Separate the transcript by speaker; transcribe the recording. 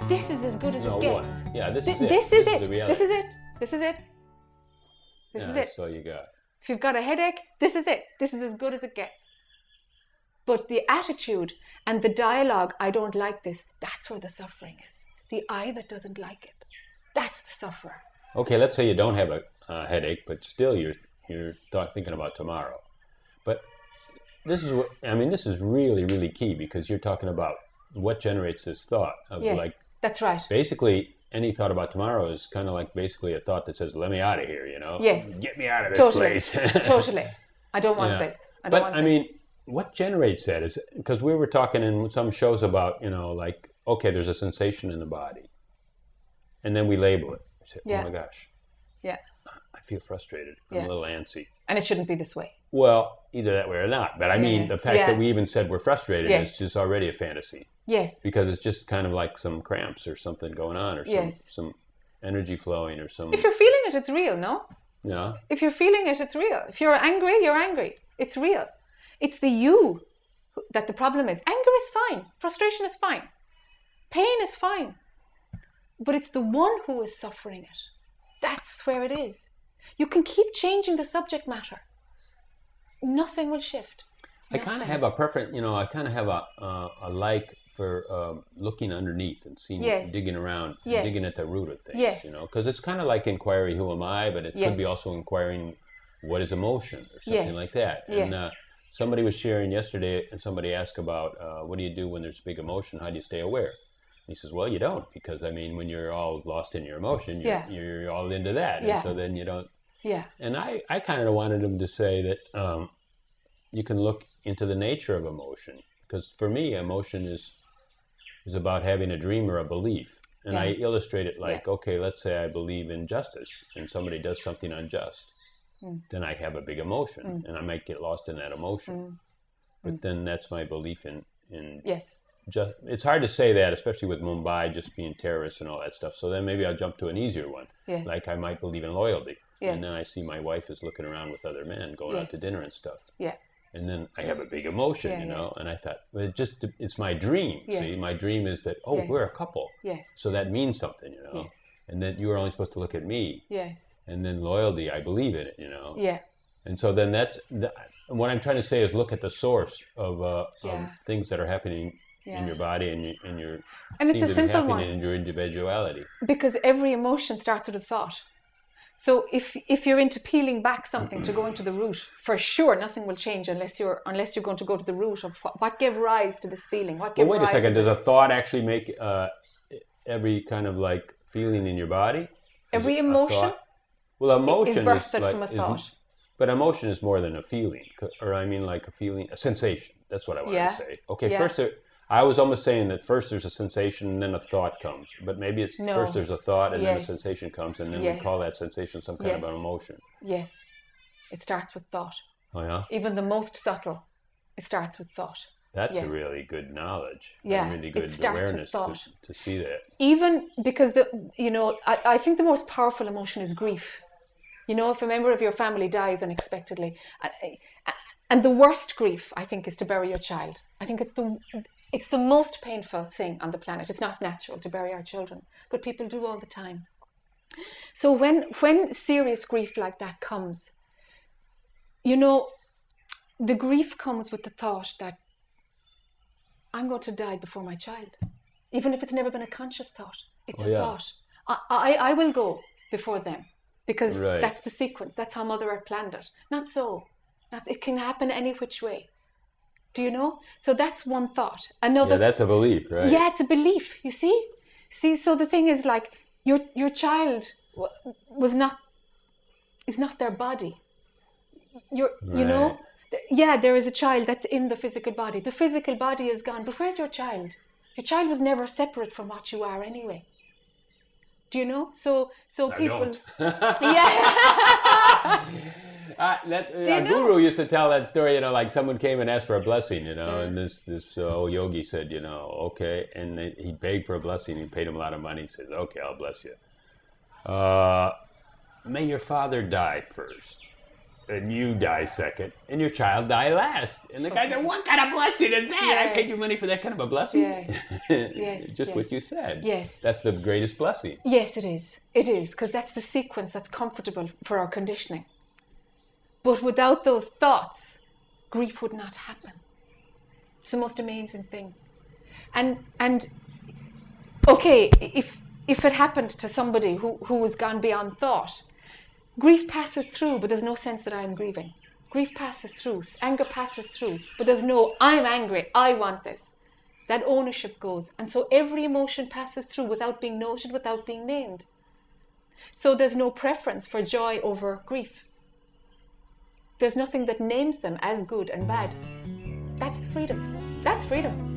Speaker 1: This is as good as
Speaker 2: No,
Speaker 1: it
Speaker 2: what?
Speaker 1: gets.
Speaker 2: Yeah, this is it.
Speaker 1: This is it.
Speaker 2: the reality.
Speaker 1: This is it. This is it. This
Speaker 2: Yeah,
Speaker 1: is it.
Speaker 2: that's all you got.
Speaker 1: If you've got a headache, this is it. This is as good as it gets. But the attitude and the dialogue, I don't like this, that's where the suffering is. The I that doesn't like it. That's the sufferer.
Speaker 2: Okay, let's say you don't have a headache, but still you're thinking about tomorrow. But this is really, really key, because you're talking about what generates this thought of
Speaker 1: Yes, that's right.
Speaker 2: basically any thought about tomorrow is kind of like basically a thought that says, let me out of here,
Speaker 1: Yes.
Speaker 2: Get me out of this
Speaker 1: Totally.
Speaker 2: place.
Speaker 1: Totally. I don't want
Speaker 2: Yeah.
Speaker 1: this. I don't want this.
Speaker 2: mean, what generates that is, because we were talking in some shows about, like, okay, there's a sensation in the body. And then we label it. We say,
Speaker 1: Yeah.
Speaker 2: oh my gosh,
Speaker 1: Yeah.
Speaker 2: I feel frustrated. I'm
Speaker 1: Yeah.
Speaker 2: a little antsy.
Speaker 1: And it shouldn't be this way.
Speaker 2: Well, either that way or not. But I mean,
Speaker 1: Yeah.
Speaker 2: the fact
Speaker 1: Yeah.
Speaker 2: that we even said we're frustrated
Speaker 1: Yes.
Speaker 2: is just already a fantasy.
Speaker 1: Yes.
Speaker 2: Because it's just kind of like some cramps or something going on, or
Speaker 1: Yes.
Speaker 2: some energy flowing, or some,
Speaker 1: If you're feeling it, it's real, no? If you're feeling it, it's real. If you're angry, you're angry. It's real. It's the you that the problem is. Anger is fine. Frustration is fine. Pain is fine. But it's the one who is suffering it. That's where it is. You can keep changing the subject matter. Nothing will shift.
Speaker 2: I kind of have a perfect, I kind of have a like for looking underneath and seeing,
Speaker 1: Yes.
Speaker 2: digging around,
Speaker 1: Yes.
Speaker 2: digging at the root of things,
Speaker 1: Yes.
Speaker 2: because it's kind of like inquiry, who am I? But it could
Speaker 1: Yes.
Speaker 2: be also inquiring, what is emotion, or something
Speaker 1: Yes.
Speaker 2: like that.
Speaker 1: Yes.
Speaker 2: And somebody was sharing yesterday, and somebody asked about, what do you do when there's big emotion? How do you stay aware? And he says, well, you don't, because when you're all lost in your emotion, you're all into that.
Speaker 1: Yeah.
Speaker 2: And so then you don't.
Speaker 1: Yeah.
Speaker 2: And I kind of wanted him to say that you can look into the nature of emotion, because for me, emotion is about having a dream or a belief. And
Speaker 1: Yeah.
Speaker 2: I illustrate it like, okay, let's say I believe in justice and somebody does something unjust. Then I have a big emotion, and I might get lost in that emotion. But then that's my belief in
Speaker 1: Yes.
Speaker 2: it's hard to say that, especially with Mumbai just being terrorists and all that stuff. So then maybe I'll jump to an easier one.
Speaker 1: Yes.
Speaker 2: Like I might believe in loyalty.
Speaker 1: Yes.
Speaker 2: And then I see my wife is looking around with other men going out
Speaker 1: Yes.
Speaker 2: to dinner and stuff.
Speaker 1: Yeah.
Speaker 2: And then I have a big emotion,
Speaker 1: Yeah,
Speaker 2: and I thought, well, it's my dream.
Speaker 1: Yes.
Speaker 2: See, my dream is that,
Speaker 1: Yes.
Speaker 2: we're a couple.
Speaker 1: Yes.
Speaker 2: So that means something,
Speaker 1: Yes.
Speaker 2: And then you are only supposed to look at me.
Speaker 1: Yes.
Speaker 2: And then loyalty, I believe in it,
Speaker 1: Yeah.
Speaker 2: And so then what I'm trying to say is look at the source of
Speaker 1: Yeah.
Speaker 2: things that are happening
Speaker 1: Yeah.
Speaker 2: in your body and your
Speaker 1: And it's
Speaker 2: seem
Speaker 1: a
Speaker 2: to be
Speaker 1: simple
Speaker 2: happening
Speaker 1: one.
Speaker 2: in your individuality.
Speaker 1: Because every emotion starts with a thought. So if you're into peeling back something to go into the root, for sure nothing will change unless you're going to go to the root of what gave rise to this feeling. What
Speaker 2: But
Speaker 1: gave
Speaker 2: wait a
Speaker 1: rise
Speaker 2: second,
Speaker 1: to
Speaker 2: does a
Speaker 1: this?
Speaker 2: thought actually make every kind of like feeling in your body?
Speaker 1: Every
Speaker 2: Is it a
Speaker 1: emotion
Speaker 2: thought? Well, emotion
Speaker 1: is birthed
Speaker 2: like,
Speaker 1: from a thought.
Speaker 2: But emotion is more than a feeling, or I mean like a feeling, a sensation. That's what I wanted
Speaker 1: Yeah.
Speaker 2: to say. Okay,
Speaker 1: Yeah.
Speaker 2: first I was almost saying that first there's a sensation and then a thought comes. But maybe it's
Speaker 1: No.
Speaker 2: first there's a thought and then a
Speaker 1: Yes.
Speaker 2: sensation comes, and then
Speaker 1: Yes.
Speaker 2: we call that sensation some kind of
Speaker 1: Yes.
Speaker 2: an emotion.
Speaker 1: Yes. It starts with thought.
Speaker 2: Oh yeah?
Speaker 1: Even the most subtle, it starts with thought.
Speaker 2: That's a
Speaker 1: Yes.
Speaker 2: really good knowledge.
Speaker 1: Yeah,
Speaker 2: A really
Speaker 1: it
Speaker 2: good
Speaker 1: starts with
Speaker 2: awareness
Speaker 1: thought.
Speaker 2: to see that.
Speaker 1: Even because I think the most powerful emotion is grief. If a member of your family dies unexpectedly, and the worst grief, I think, is to bury your child. I think it's the most painful thing on the planet. It's not natural to bury our children, but people do all the time. So when serious grief like that comes, the grief comes with the thought that I'm going to die before my child, even if it's never been a conscious thought. It's a thought. I will go before them. Because
Speaker 2: Right.
Speaker 1: that's the sequence. That's how Mother Earth planned it. Not so. It can happen any which way. Do you know? So that's one thought. Another.
Speaker 2: Yeah, that's a belief, right?
Speaker 1: Yeah, it's a belief. You see. So the thing is, like, your child is not their body.
Speaker 2: Right.
Speaker 1: There is a child that's in the physical body. The physical body is gone, but where's your child? Your child was never separate from what you are anyway. Do you know? So people.
Speaker 2: don't.
Speaker 1: Yeah.
Speaker 2: Our guru used to tell that story, like someone came and asked for a blessing, and this old yogi said, okay, and he begged for a blessing. He paid him a lot of money. He says, okay, I'll bless you. May your father die first. and you die second, and your child die last. And the guy said, what kind of blessing is that? I paid you money for that kind of a blessing?
Speaker 1: Yes. Yes.
Speaker 2: Just what you said.
Speaker 1: Yes.
Speaker 2: That's the greatest blessing.
Speaker 1: Yes, it is. It is, because that's the sequence that's comfortable for our conditioning. But without those thoughts, grief would not happen. It's the most amazing thing. And okay, if it happened to somebody who has gone beyond thought, grief passes through, but there's no sense that I'm grieving. Grief passes through, anger passes through, but there's no, I'm angry, I want this. That ownership goes. And so every emotion passes through without being noted, without being named. So there's no preference for joy over grief. There's nothing that names them as good and bad. That's the freedom. That's freedom.